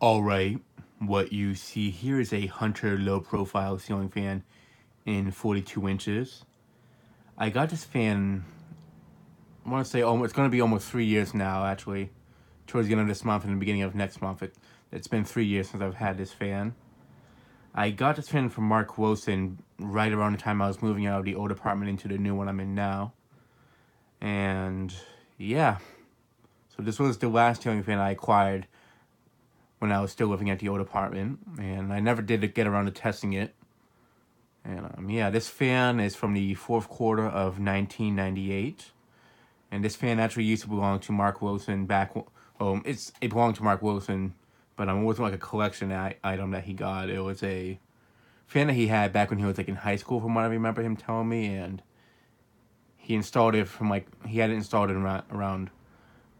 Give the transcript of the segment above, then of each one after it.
Alright, what you see here is a Hunter low profile ceiling fan in 42 inches. I got this fan, I want to say it's going to be almost 3 years now, actually. Towards the end of this month and the beginning of next month. It's been 3 years since I've had this fan. I got this fan from Mark Wilson right around the time I was moving out of the old apartment into the new one I'm in now. And yeah, so this was the last ceiling fan I acquired when I was still living at the old apartment, and I never did get around to testing it. And yeah, this fan is from the fourth quarter of 1998, and this fan actually used to belong to Mark Wilson back. It belonged to Mark Wilson, but it wasn't like a collection item that he got. It was a fan that he had back when he was like in high school, from what I remember him telling me, and he installed it he had it installed in around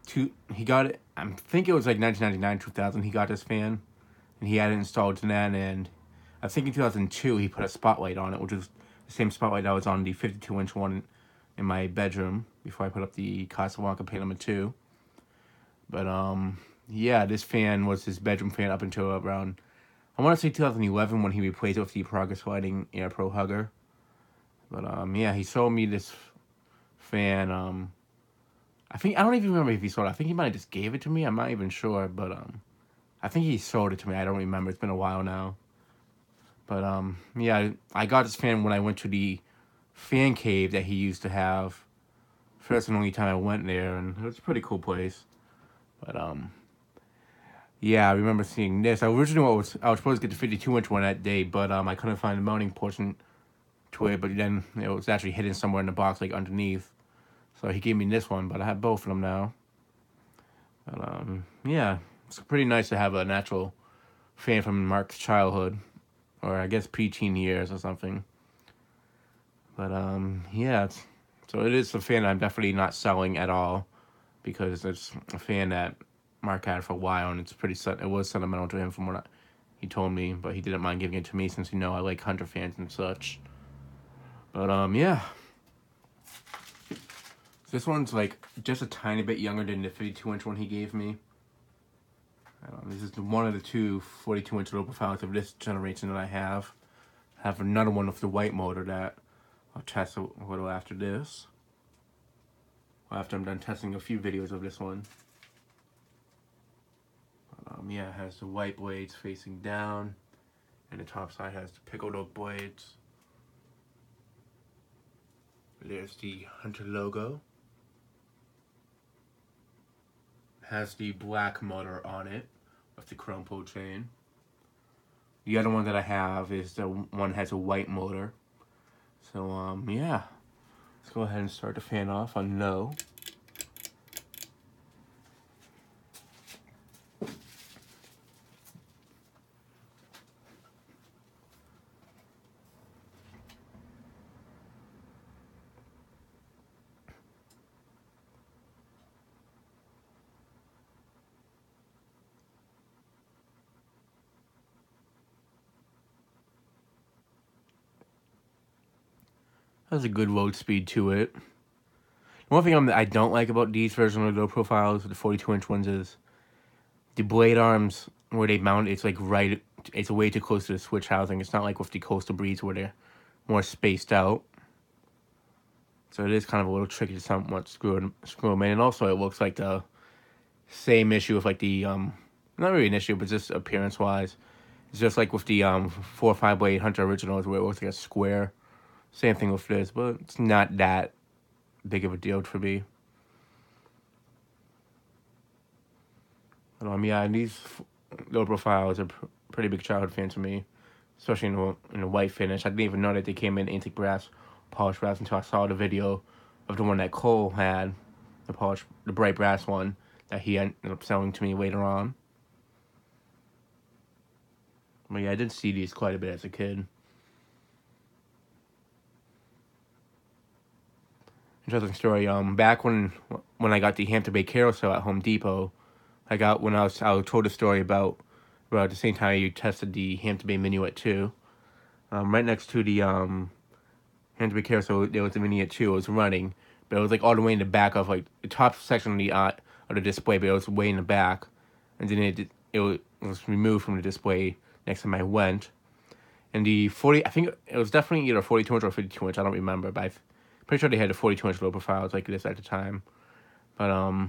he got it, I think it was like 1999, 2000, he got this fan, and he had it installed to that, and I think in 2002, he put a spotlight on it, which was the same spotlight that was on the 52-inch one in my bedroom, before I put up the Casablanca Panama 2. But, yeah, this fan was his bedroom fan up until around, I want to say 2011, when he replaced it with the Progress Lighting Air Pro Hugger. But, yeah, he sold me this fan, I don't even remember if he sold it. I think he might have just gave it to me. I'm not even sure, but I think he sold it to me. I don't remember. It's been a while now. But yeah, I got this fan when I went to the fan cave that he used to have. First and only time I went there, and it was a pretty cool place. But yeah, I remember seeing this. I was supposed to get the 52-inch one that day, but I couldn't find the mounting portion to it. But then it was actually hidden somewhere in the box, like underneath. So he gave me this one, but I have both of them now. But yeah, it's pretty nice to have a natural fan from Mark's childhood, or I guess preteen years or something. But yeah, so it is a fan I'm definitely not selling at all, because it's a fan that Mark had for a while, and it was sentimental to him from what he told me, but he didn't mind giving it to me since I like Hunter fans and such. But yeah. This one's like just a tiny bit younger than the 52-inch one he gave me. This is one of the two 42-inch low profiles of this generation that I have. I have another one with the white motor that I'll test a little after this. After I'm done testing a few videos of this one. Yeah, it has the white blades facing down, and the top side has the pickled oak blades. There's the Hunter logo. Has the black motor on it with the chrome pull chain. The other one that I have is the one that has a white motor. So yeah, let's go ahead and start the fan off on no. Has a good load speed to it. One thing I don't like about these versions of low profiles, the 42-inch ones, is the blade arms where they mount. It's like it's way too close to the switch housing. It's not like with the Coastal Breeze where they're more spaced out. So it is kind of a little tricky to somewhat screw them in. And also, it looks like the same issue with like the not really an issue, but just appearance wise. It's just like with the 4-5 blade Hunter originals where it looks like a square. Same thing with this, but it's not that big of a deal for me. But yeah, these low profiles are pretty big childhood fan to me, especially in the white finish. I didn't even know that they came in antique brass, polished brass, until I saw the video of the one that Cole had, the bright brass one that he ended up selling to me later on. But yeah, I did see these quite a bit as a kid. Interesting story. Back when I got the Hampton Bay carousel at Home Depot, I was told a story about the same time you tested the Hampton Bay Minuet 2. Right next to the Hampton Bay carousel, there was a Minuet 2. It was running, but it was like all the way in the back of like the top section of the display, but it was way in the back, and then was removed from the display next time I went. And the 40, I think it was definitely either 42 inch or 52 inch. I don't remember, but I'm pretty sure they had the 42 inch low profiles like this at the time. But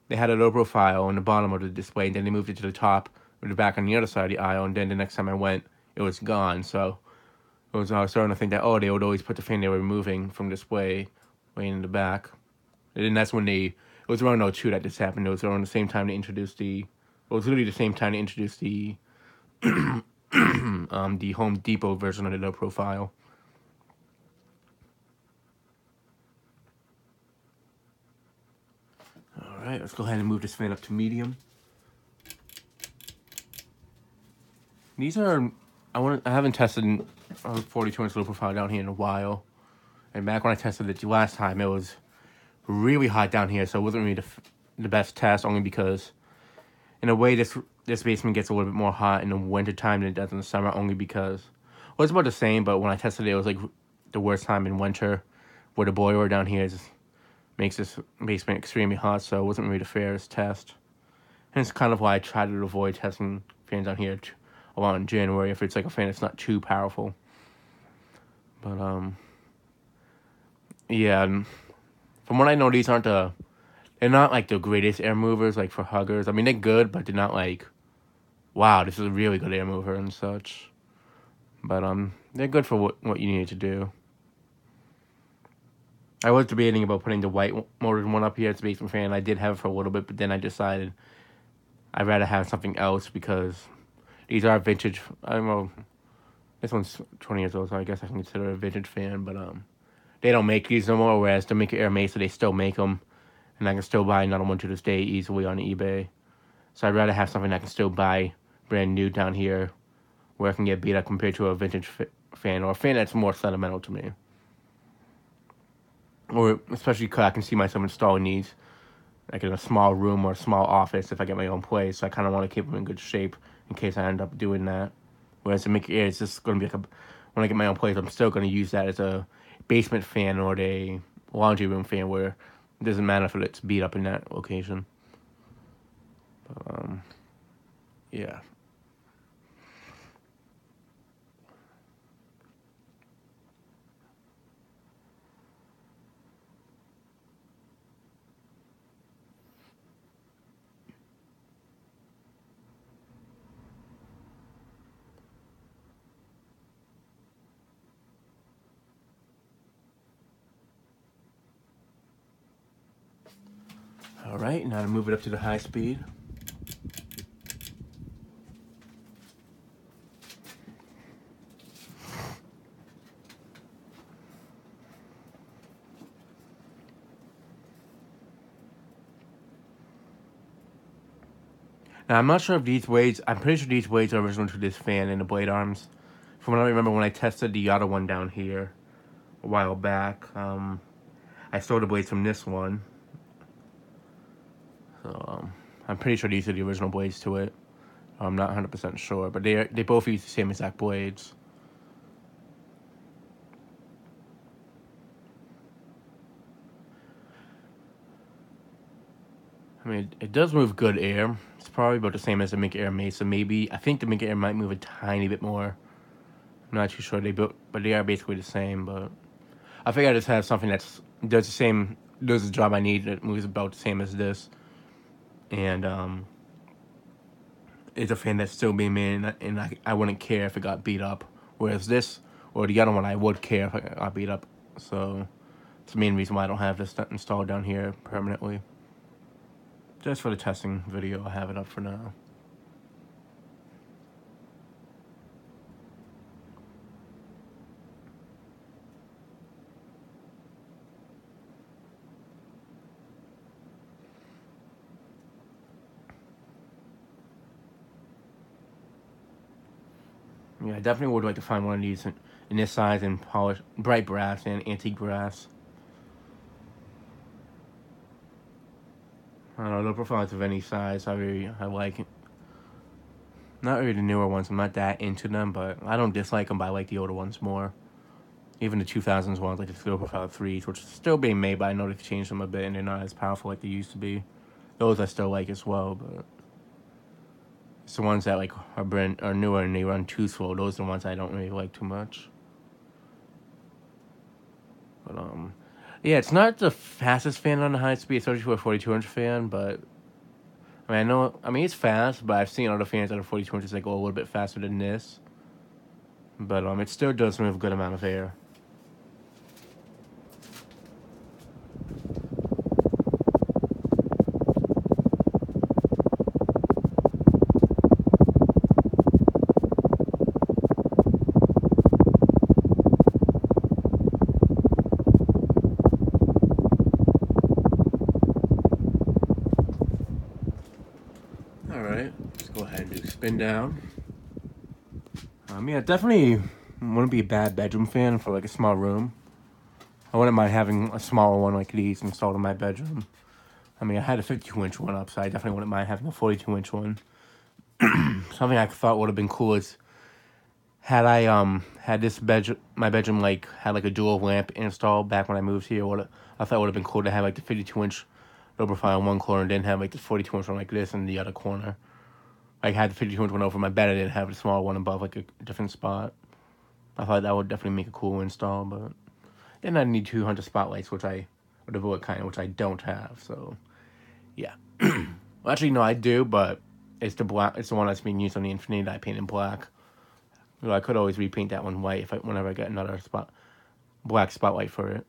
they had a low profile on the bottom of the display, and then they moved it to the top or the back on the other side of the aisle. And then the next time I went, it was gone. So I was starting to think that they would always put the fan they were removing from display way in the back. And then that's when it was around 02 that this happened. It was around the same time they introduced it was literally the same time they introduced the the Home Depot version of the low profile. All right, let's go ahead and move this fan up to medium. These are, I haven't tested a 42 inch low profile down here in a while. And back when I tested it last time, it was really hot down here, so it wasn't really the best test, only because in a way this basement gets a little bit more hot in the winter time than it does in the summer, only because, well, it's about the same, but when I tested it, it was like the worst time in winter, where the boiler down here makes this basement extremely hot, so it wasn't really the fairest test. And it's kind of why I try to avoid testing fans down here a lot in January, if it's like a fan that's not too powerful. But yeah, from what I know, these aren't they're not like the greatest air movers, like for huggers. I mean, they're good, but they're not like, wow, this is a really good air mover and such. But they're good for what you need to do. I was debating about putting the white motored one up here as a basement fan. I did have it for a little bit, but then I decided I'd rather have something else, because these are vintage. I don't know. This one's 20 years old, so I guess I can consider it a vintage fan. But they don't make these no more, whereas the Make Air Mesa, they still make them. And I can still buy another one to this day easily on eBay. So I'd rather have something I can still buy brand new down here, where I can get beat up, compared to a vintage fan, or a fan that's more sentimental to me. Or especially because I can see myself installing these like in a small room or a small office if I get my own place. So I kind of want to keep them in good shape in case I end up doing that. Whereas the Mickey Air is just going to be like when I get my own place, I'm still going to use that as a basement fan or a laundry room fan, where it doesn't matter if it's beat up in that location. Yeah. All right, now to move it up to the high speed. Now, I'm not sure if these blades, I'm pretty sure these blades are original to this fan and the blade arms. From what I remember, when I tested the other one down here a while back, I stole the blades from this one. So, I'm pretty sure these are the original blades to it. I'm not 100% sure, but they both use the same exact blades. I mean, it does move good air. It's probably about the same as the Make Air Mesa. Maybe, I think the Make Air might move a tiny bit more. I'm not too sure. But they are basically the same. But I think I just have something that's does the job I need. It moves about the same as this, and it's a fan that's still being made, and I wouldn't care if it got beat up. Whereas this or the other one, I would care if it got beat up. So it's the main reason why I don't have this installed down here permanently. Just for the testing video, I have it up for now. Yeah, I definitely would like to find one of these in this size and polished, bright brass and antique brass. I don't know, low profiles of any size, I like it. Not really the newer ones, I'm not that into them, but I don't dislike them, but I like the older ones more. Even the 2000s ones, like the low profile 3s, which are still being made, but I know they've changed them a bit and they're not as powerful like they used to be. Those I still like as well, but It's the ones that like are newer and they run too slow. Those are the ones I don't really like too much. But yeah, it's not the fastest fan on the high speed, especially for a 4200 fan. But I mean it's fast, but I've seen other fans that are 4200s that go a little bit faster than this. But it still does move a good amount of air. All right, let's go ahead and do spin down. Yeah, definitely wouldn't be a bad bedroom fan for like a small room. I wouldn't mind having a smaller one like these installed in my bedroom. I mean, I had a 52-inch one up, so I definitely wouldn't mind having a 42-inch one. Something I thought would have been cool is had I had this my bedroom like had like a dual lamp installed back when I moved here. I thought it would have been cool to have like the 52-inch low profile in one corner and then have like the 42-inch one like this in the other corner. I had the 52-inch one over my bed. I didn't have the small one above like a different spot. I thought that would definitely make a cool install, but then I need 200 spotlights, which I or the bullet kind, which I don't have. So yeah, well, actually no, I do, but it's the black. It's the one that's being used on the Infiniti that I painted black. Well, I could always repaint that one white whenever I get another black spotlight for it.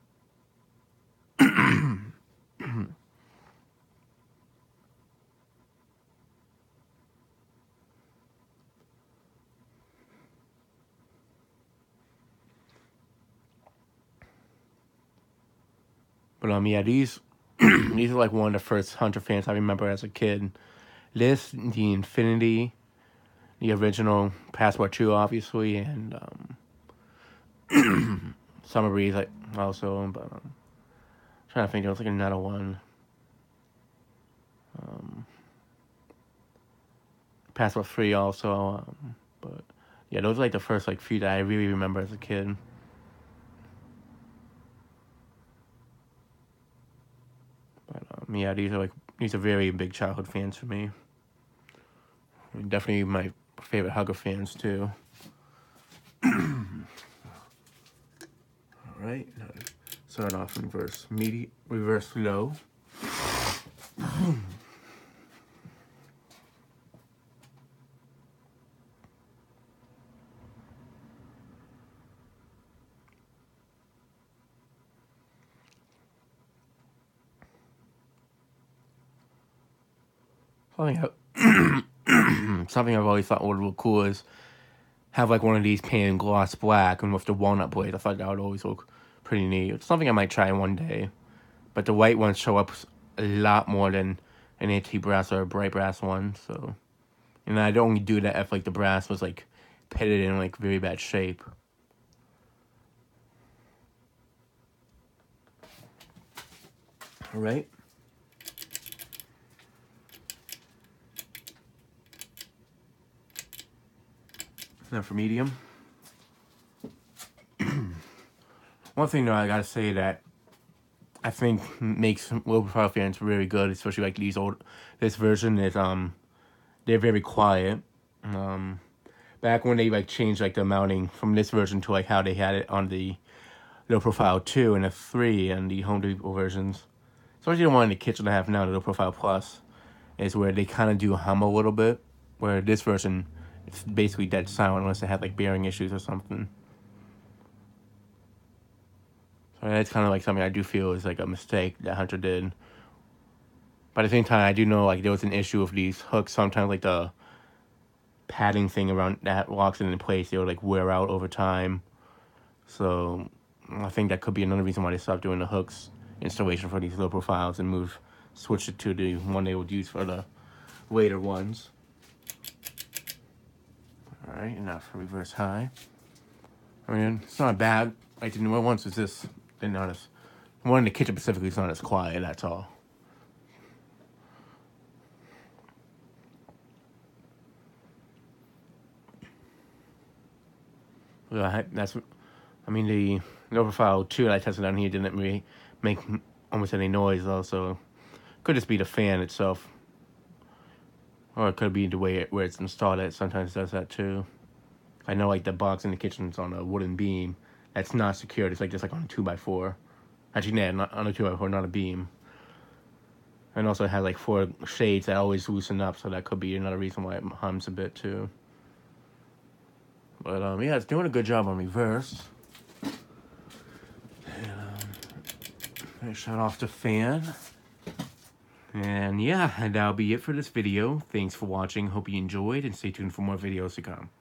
But yeah, these these are like one of the first Hunter fans I remember as a kid. This, the Infiniti, the original Passport 2, obviously, and Summer Breeze, like also. But trying to think, there was like another one. Passport 3 also. But yeah, those are like the first like few that I really remember as a kid. But yeah, these are very big childhood fans for me. Definitely my favorite Hugger fans too. All right, start off in reverse low. Something I've always thought would look cool is have like one of these painted gloss black and with the walnut blade. I thought that would always look pretty neat. It's something I might try one day. But the white ones show up a lot more than an anti-brass or a bright brass one. So, and I'd only do that if like the brass was like pitted in like very bad shape. All right. Now for medium. One thing though, I gotta say that I think makes low profile fans really good, especially like this version is they're very quiet. Back when they like changed like the mounting from this version to like how they had it on the low profile 2 and the 3 and the Home Depot versions. Especially the one in the kitchen I have now, the low profile plus, is where they kind of do hum a little bit. Where this version, it's basically dead silent unless they had like bearing issues or something. So that's kind of like something I do feel is like a mistake that Hunter did. But at the same time, I do know like there was an issue with these hooks. Sometimes like the padding thing around that locks it in place, they would like wear out over time. So I think that could be another reason why they stopped doing the hooks installation for these low profiles and switched it to the one they would use for the later ones. All right, and now for reverse high. I mean, it's not bad. Like the newer ones is this. They're not as one in the kitchen specifically is not as quiet. That's all. Well, I mean, the low profile 2 that I tested on here didn't really make almost any noise, though, so could just be the fan itself. Or it could be the way where it's installed. It sometimes does that too. I know like the box in the kitchen is on a wooden beam. That's not secured. It's like just like on a 2x4. Actually, no, not on a 2x4, not a beam. And also it has like 4 shades that always loosen up, so that could be another reason why it hums a bit too. But yeah, it's doing a good job on reverse. And, shut off the fan. And yeah, and that'll be it for this video. Thanks for watching. Hope you enjoyed, and stay tuned for more videos to come.